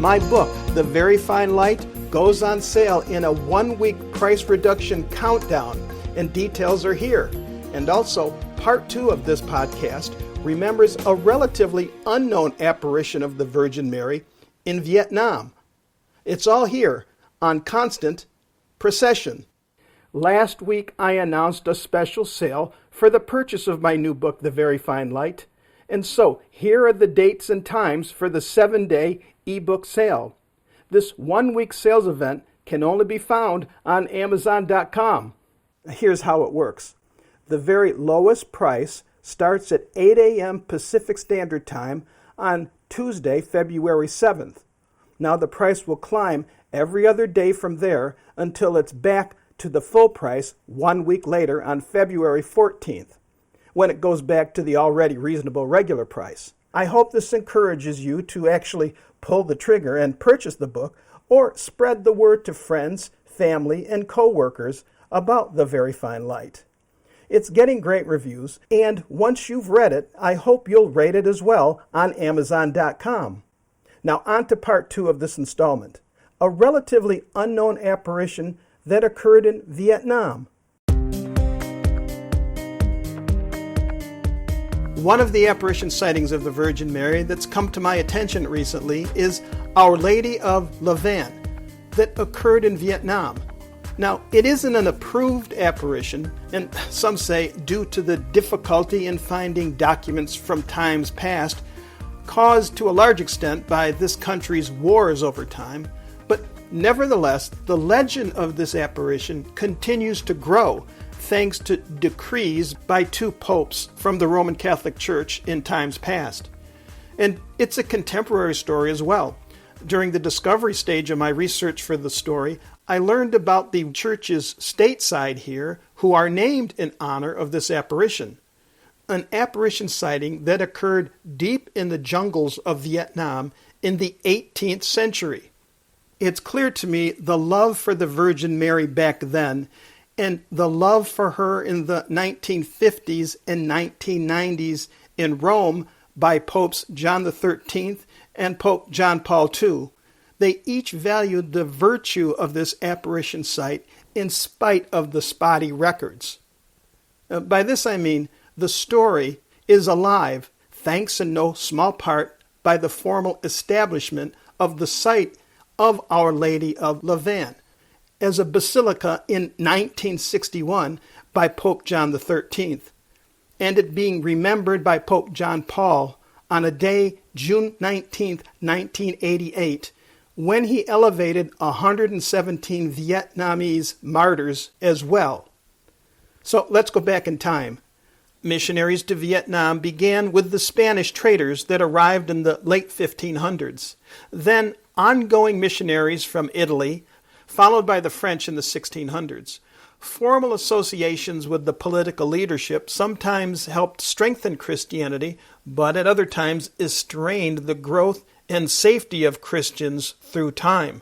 My book, The Very Fine Light, goes on sale in a 1-week price reduction countdown, and details are here. And also, part 2 of this podcast remembers a relatively unknown apparition of the Virgin Mary in Viet Nam. It's all here on Constant Procession. Last week, I announced a special sale for the purchase of my new book, The Very Fine Light. And so, here are the dates and times for the 7-day ebook sale. This 1-week sales event can only be found on Amazon.com. Here's how it works. The very lowest price starts at 8 a.m. Pacific Standard Time on Tuesday, February 7th. Now the price will climb every other day from there until it's back to the full price 1 week later on February 14th, when it goes back to the already reasonable regular price. I hope this encourages you to actually pull the trigger and purchase the book, or spread the word to friends, family, and co-workers about The Very Fine Light. It's getting great reviews, and once you've read it, I hope you'll rate it as well on Amazon.com. Now on to part 2 of this installment, a relatively unknown apparition that occurred in Viet Nam. One of the apparition sightings of the Virgin Mary that's come to my attention recently is Our Lady of Vang that occurred in Viet Nam. Now, it isn't an approved apparition, and some say due to the difficulty in finding documents from times past, caused to a large extent by this country's wars over time. But nevertheless, the legend of this apparition continues to grow thanks to decrees by 2 popes from the Roman Catholic Church in times past. And it's a contemporary story as well. During the discovery stage of my research for the story, I learned about the churches stateside here who are named in honor of this apparition. An apparition sighting that occurred deep in the jungles of Viet Nam in the 18th century. It's clear to me the love for the Virgin Mary back then and the love for her in the 1950s and 1990s in Rome by Popes John XIII and Pope John Paul II. They each valued the virtue of this apparition site in spite of the spotty records. By this I mean the story is alive, thanks in no small part by the formal establishment of the site of Our Lady of Vang as a basilica in 1961 by Pope John XIII, and it being remembered by Pope John Paul on a day, June 19, 1988, when he elevated 117 Vietnamese martyrs as well. So let's go back in time. Missionaries to Vietnam began with the Spanish traders that arrived in the late 1500s. Then ongoing missionaries from Italy, followed by the French in the 1600s. Formal associations with the political leadership sometimes helped strengthen Christianity, but at other times estranged the growth and safety of Christians through time.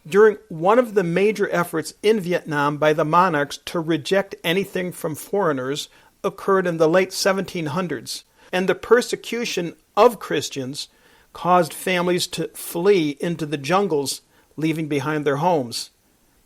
During one of the major efforts in Vietnam by the monarchs to reject anything from foreigners occurred in the late 1700s, and the persecution of Christians caused families to flee into the jungles, leaving behind their homes.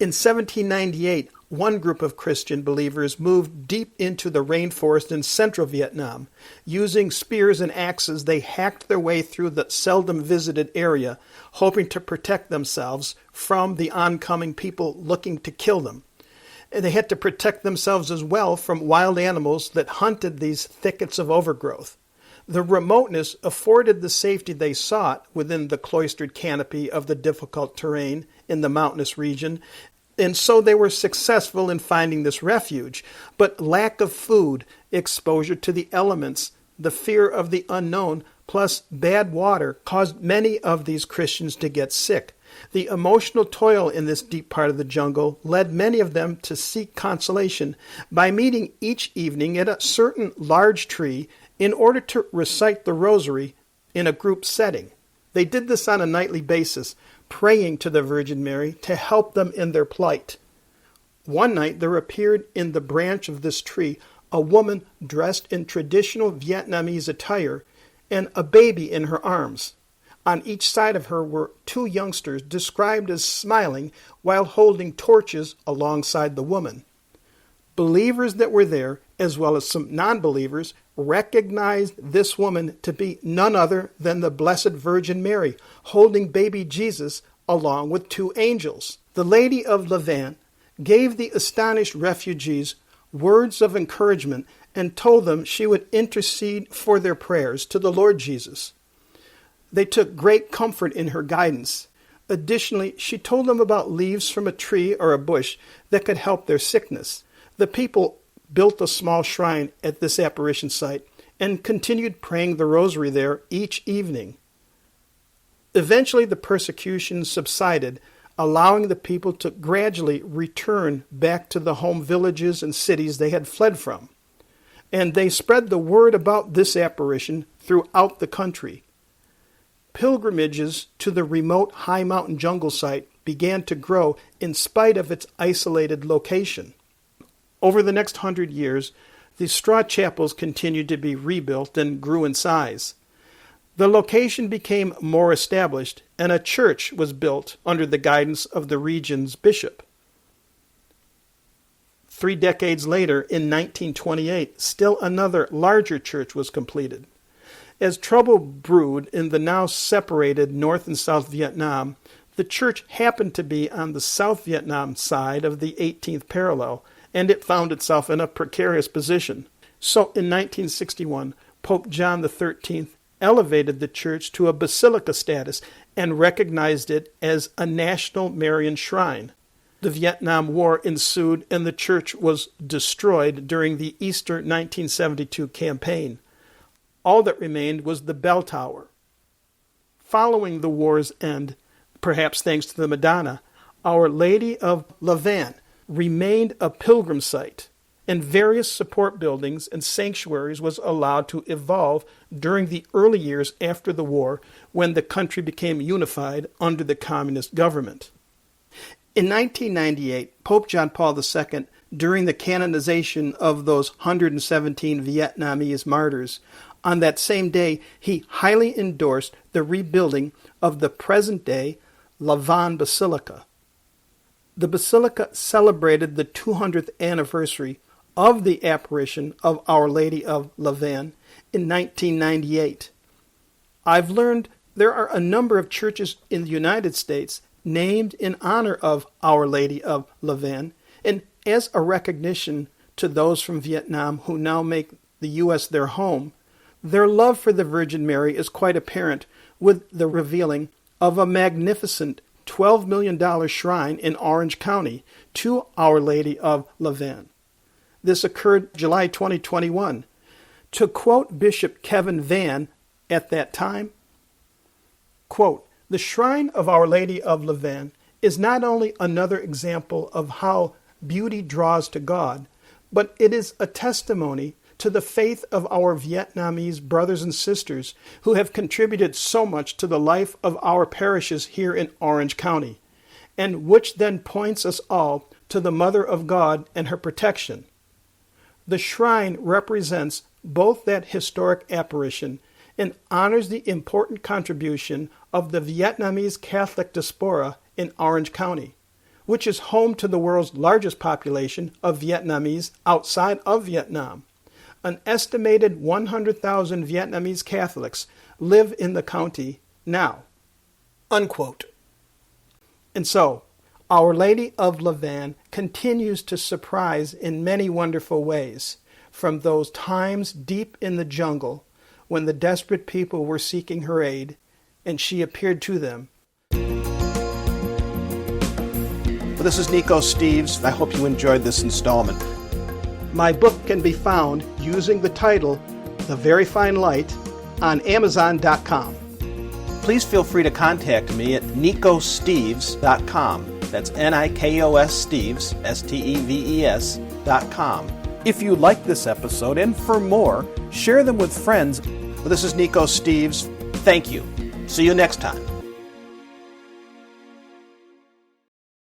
In 1798, one group of Christian believers moved deep into the rainforest in central Vietnam. Using spears and axes, they hacked their way through the seldom visited area, hoping to protect themselves from the oncoming people looking to kill them. And they had to protect themselves as well from wild animals that hunted these thickets of overgrowth. The remoteness afforded the safety they sought within the cloistered canopy of the difficult terrain in the mountainous region, and so they were successful in finding this refuge. But lack of food, exposure to the elements, the fear of the unknown, plus bad water caused many of these Christians to get sick. The emotional toil in this deep part of the jungle led many of them to seek consolation by meeting each evening at a certain large tree in order to recite the rosary in a group setting. They did this on a nightly basis, praying to the Virgin Mary to help them in their plight. One night there appeared in the branch of this tree a woman dressed in traditional Vietnamese attire and a baby in her arms. On each side of her were two youngsters described as smiling while holding torches alongside the woman. Believers that were there, as well as some non-believers, recognized this woman to be none other than the Blessed Virgin Mary, holding baby Jesus along with two angels. The Lady of Lavin gave the astonished refugees words of encouragement and told them she would intercede for their prayers to the Lord Jesus. They took great comfort in her guidance. Additionally, she told them about leaves from a tree or a bush that could help their sickness. The people built a small shrine at this apparition site and continued praying the rosary there each evening. Eventually, the persecution subsided, allowing the people to gradually return back to the home villages and cities they had fled from. And they spread the word about this apparition throughout the country. Pilgrimages to the remote high mountain jungle site began to grow in spite of its isolated location. Over the next 100 years, the straw chapels continued to be rebuilt and grew in size. The location became more established, and a church was built under the guidance of the region's bishop. 3 decades later, in 1928, still another larger church was completed. As trouble brewed in the now separated North and South Vietnam, the church happened to be on the South Vietnam side of the 18th parallel, and it found itself in a precarious position. So in 1961, Pope John XIII elevated the church to a basilica status and recognized it as a national Marian shrine. The Vietnam War ensued and the church was destroyed during the Easter 1972 campaign. All that remained was the bell tower. Following the war's end, perhaps thanks to the Madonna, Our Lady of Lavin remained a pilgrim site, and various support buildings and sanctuaries was allowed to evolve during the early years after the war when the country became unified under the communist government. In 1998, Pope John Paul II, during the canonization of those 117 Vietnamese martyrs, on that same day, he highly endorsed the rebuilding of the present-day Lavin Basilica. The basilica celebrated the 200th anniversary of the apparition of Our Lady of Lavin in 1998. I've learned there are a number of churches in the United States named in honor of Our Lady of Lavin, and as a recognition to those from Vietnam who now make the U.S. their home, their love for the Virgin Mary is quite apparent with the revealing of a magnificent $12 million shrine in Orange County to Our Lady of Lavin. This occurred July 2021. To quote Bishop Kevin Vang at that time, quote, "The shrine of Our Lady of Lavin is not only another example of how beauty draws to God, but it is a testimony to the faith of our Vietnamese brothers and sisters who have contributed so much to the life of our parishes here in Orange County, and which then points us all to the Mother of God and her protection. The shrine represents both that historic apparition and honors the important contribution of the Vietnamese Catholic diaspora in Orange County, which is home to the world's largest population of Vietnamese outside of Vietnam. An estimated 100,000 Vietnamese Catholics live in the county now." Unquote. And so, Our Lady of Lavin continues to surprise in many wonderful ways, from those times deep in the jungle when the desperate people were seeking her aid, and she appeared to them. Well, this is Nico Steves. I hope you enjoyed this installment. My book can be found using the title, The Very Fine Light, on Amazon.com. Please feel free to contact me at nicosteves.com. That's Nikos Steves, Steves.com. If you like this episode, and for more, share them with friends. Well, this is Nico Steves. Thank you. See you next time.